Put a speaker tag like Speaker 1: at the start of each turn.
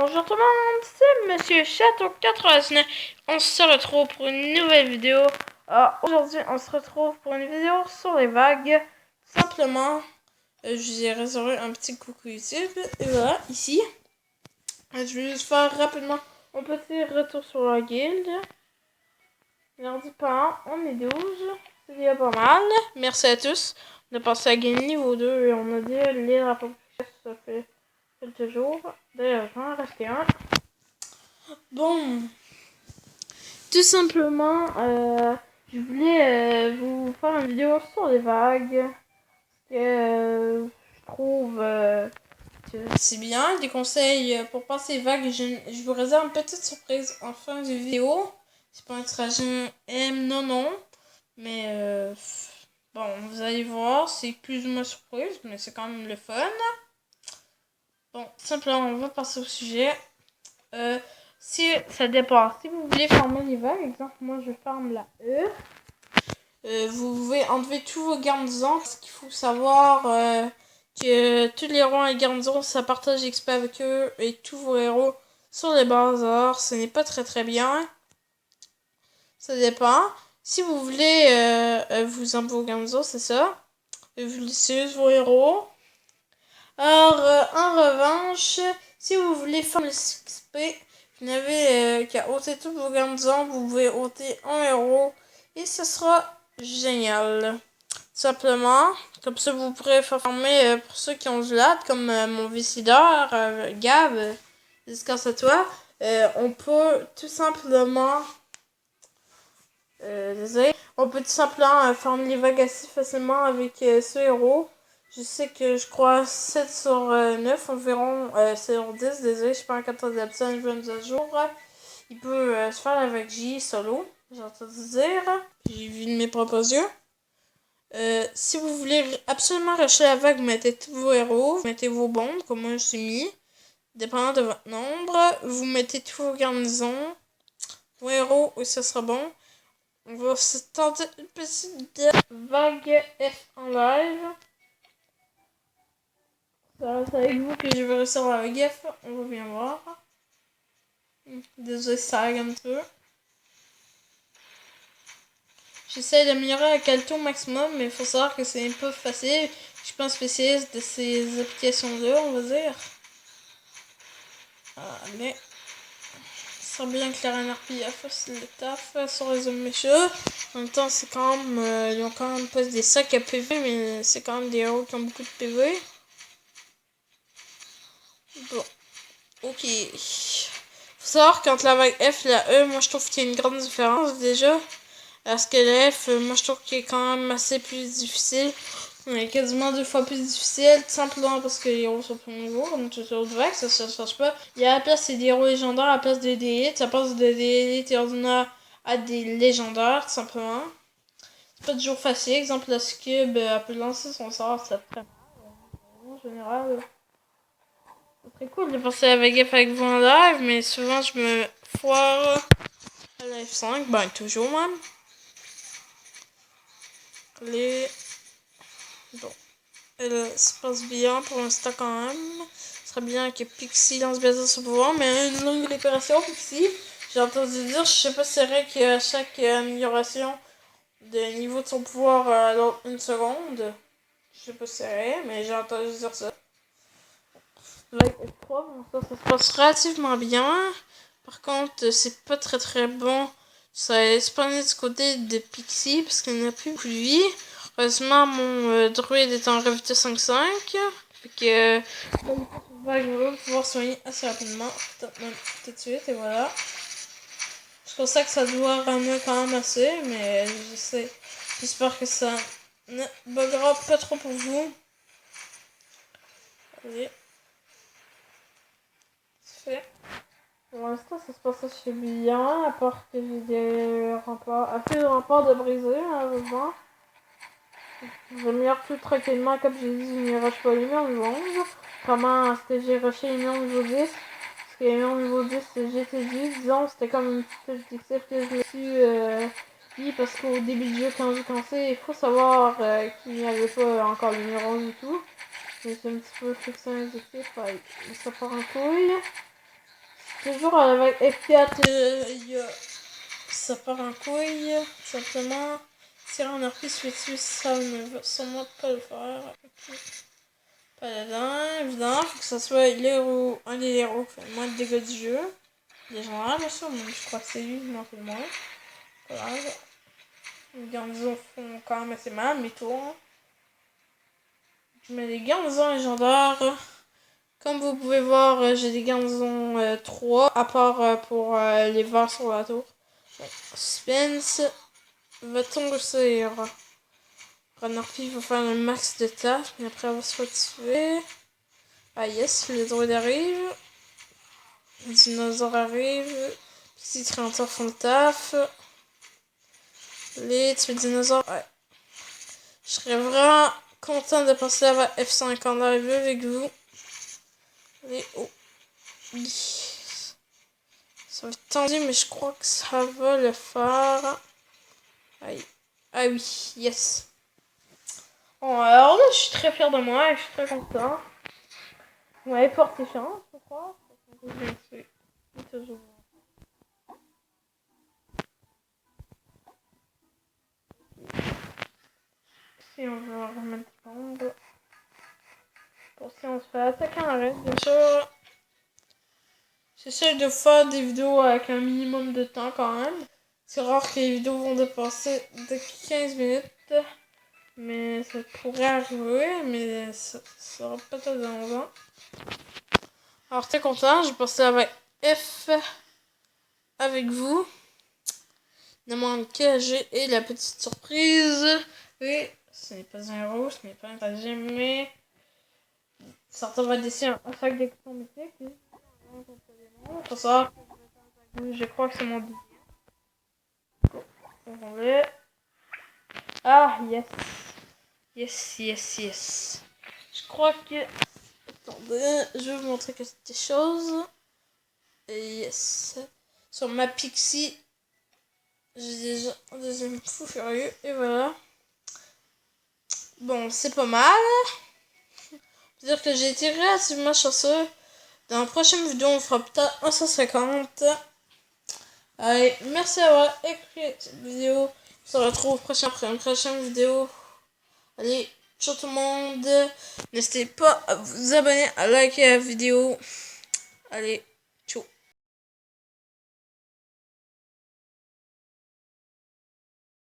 Speaker 1: Bonjour tout le monde, c'est Monsieur Château 89. On se retrouve pour une nouvelle vidéo. Aujourd'hui, on se retrouve pour une vidéo sur les vagues. Simplement, je vous ai réservé un petit coucou YouTube. Et voilà, ici. Je vais juste faire rapidement un petit retour sur la guilde. Lundi pas, on est 12. C'est déjà pas mal. Merci à tous. On a passé à game niveau 2 et on a dit les rapports. Ça fait quelques jours. D'ailleurs, j'en ai resté un. Bon, tout simplement, je voulais vous faire une vidéo sur les vagues. Que je trouve que c'est bien. Des conseils pour passer les vagues. Je vous réserve une petite surprise en fin de vidéo. C'est pas un trajet non. Mais bon, vous allez voir, c'est plus ou moins surprise, mais c'est quand même le fun. Bon, simplement, on va passer au sujet. Si ça dépend. Si vous voulez farmer les vagues, exemple, moi je farme la E. Vous pouvez enlever tous vos garnisons. Parce qu'il faut savoir que tous les héros et garnisons, ça partage XP avec eux. Et tous vos héros sur les bazars. Ce n'est pas très bien. Ça dépend. Si vous voulez vous enlever vos garnisons, c'est ça. Et vous laissez juste vos héros. Alors, en revanche, si vous voulez farmer le XP, vous n'avez qu'à ôter tous vos garnisons, vous pouvez ôter un héros et ce sera génial. Simplement, comme ça vous pourrez faire farmer pour ceux qui ont du lat, comme mon Vissidor, Gab, grâce à toi. On peut tout simplement farmer les vagues assez facilement avec ce héros. Je sais que je crois 7 sur 9 environ, sur 10, désolé, je suis pas en 14 d'absence, je vais à jour. Il peut se faire avec J solo, j'ai entendu dire, j'ai vu de mes propres yeux. Si vous voulez absolument rusher la vague, vous mettez tous vos héros, vous mettez vos bombes, comme moi je suis mis, dépendant de votre nombre, vous mettez tous vos garnisons, vos héros, et ça sera bon. On va se tenter une petite vague F en live. C'est avec vous que je vais réussir la vague F, on va bien voir. Désolé, ça lag un peu. J'essaie d'améliorer la qualité au maximum, mais il faut savoir que c'est un peu facile. Je suis pas un spécialiste de ces applications-là, on va dire. Mais ça sera bien que la RPF fasse le taf sur les hommes méchants. En même temps, c'est quand même. Ils ont quand même pas des sacs à PV, mais c'est quand même des héros qui ont beaucoup de PV. Bon, ok. Faut savoir qu'entre la vague F et la E, moi je trouve qu'il y a une grande différence déjà. Parce que la F, moi je trouve qu'il est quand même assez plus difficile. Mais quasiment 2 fois plus difficile, tout simplement parce que les héros sont plus niveau, comme toutes les autres vagues, ça se change pas. Il y a à la place c'est des héros légendaires, à la place de D8, ça passe de D8 et ordinaire à des légendaires, tout simplement. C'est pas toujours facile, exemple la Scub, elle peut lancer son sort, ça très mal. En général, c'est très cool de passer avec F avec vous en live, mais souvent je me foire à la F5, ben toujours même. Bon. Elle se passe bien pour l'instant quand même. Ce serait bien que Pixie lance bien son pouvoir, mais une longue décoration Pixie. J'ai entendu dire, je sais pas si c'est vrai qu'à chaque amélioration de niveau de son pouvoir alors une seconde. Je sais pas si c'est vrai, mais j'ai entendu dire ça. Like F3, bon, ça se passe relativement bien. Par contre, c'est pas très bon. Ça est spawné du côté de Pixie parce qu'il n'a plus beaucoup de vie. Heureusement, mon druide est en revité 5-5. Fait que je vais pouvoir soigner assez rapidement. Peut-être même tout de suite, et voilà. Je pense que ça doit ramener quand même assez, mais j'espère que ça ne buggera pas trop pour vous. Allez. C'est fait. Pour l'instant, ça se passe assez bien, à part que j'ai des remparts, assez de remparts de briser, malheureusement. J'améliore tout tranquillement, comme j'ai dit, je ne rush pas les murs niveau 11. Comment est-ce que j'ai rushé les murs niveau 10? Parce que les murs niveau 10, j'étais dit, disons, c'était comme une petite objectif que je me suis dit, parce qu'au début du jeu, quand j'ai commencé, il faut savoir qu'il n'y avait pas encore les murs 11 du tout. Je me suis un petit peu fixé un objectif, ça part en couille. Toujours à la vague F4, ça part en couille, simplement. Si on a repris dessus, ça ne va sûrement pas le faire. Pas là-dedans, évidemment, faut que ça soit un des héros qui fait le moins de dégâts du jeu. Légendaire, bien sûr, mais je crois que c'est lui qui m'en fait le moins. Pas grave. Les garnisons font quand même assez mal, mes tours. Je mets des garnisons légendaires. Comme vous pouvez voir, j'ai des garnisons 3, à part pour les verts sur la tour. Donc, suspense. Va-t-on réussir? Ranarpi va faire le max de taf, mais après elle va se faire tuer. Ah yes, le droïde arrive. Le dinosaure arrive. Pixie créateurs font le taf. Les tuer le dinosaure. Ouais. Je serais vraiment content de passer à la F5 en arrivée avec vous. Allez, oh. Ça va être tendu, mais je crois que ça va le faire. Aïe. Ah oui, yes. Bon, alors là, je suis très fier de moi et je suis très content. Vous m'avez porté chance, je crois. Toujours. Si on veut remettre bombe. Pour si on se fait attaquer en reste, bien sûr. J'essaie de faire des vidéos avec un minimum de temps quand même. C'est rare que les vidéos vont dépasser de 15 minutes. Mais ça pourrait arriver, mais ça sera peut-être dans longtemps. Alors très content, j'ai passé avec F avec vous. Ne manque que j'ai la petite surprise. Et ce n'est pas un héros, ce n'est pas un troisième, mais certains va dessiner un sac d'équipement mythique. Pour ça, je crois que c'est mon deuxième. Ah, yes. Yes, yes, yes. Je crois que... Attendez, je vais vous montrer quelque chose. Et yes. Sur ma Pixie, j'ai déjà un deuxième fou furieux. Et voilà. Bon, c'est pas mal. C'est-à-dire que j'ai été relativement chanceux. Dans la prochaine vidéo, on fera peut-être un 150. Allez, merci d'avoir écouté cette vidéo. On se retrouve pour une prochaine vidéo. Allez, ciao tout le monde. N'hésitez pas à vous abonner, à liker la vidéo. Allez.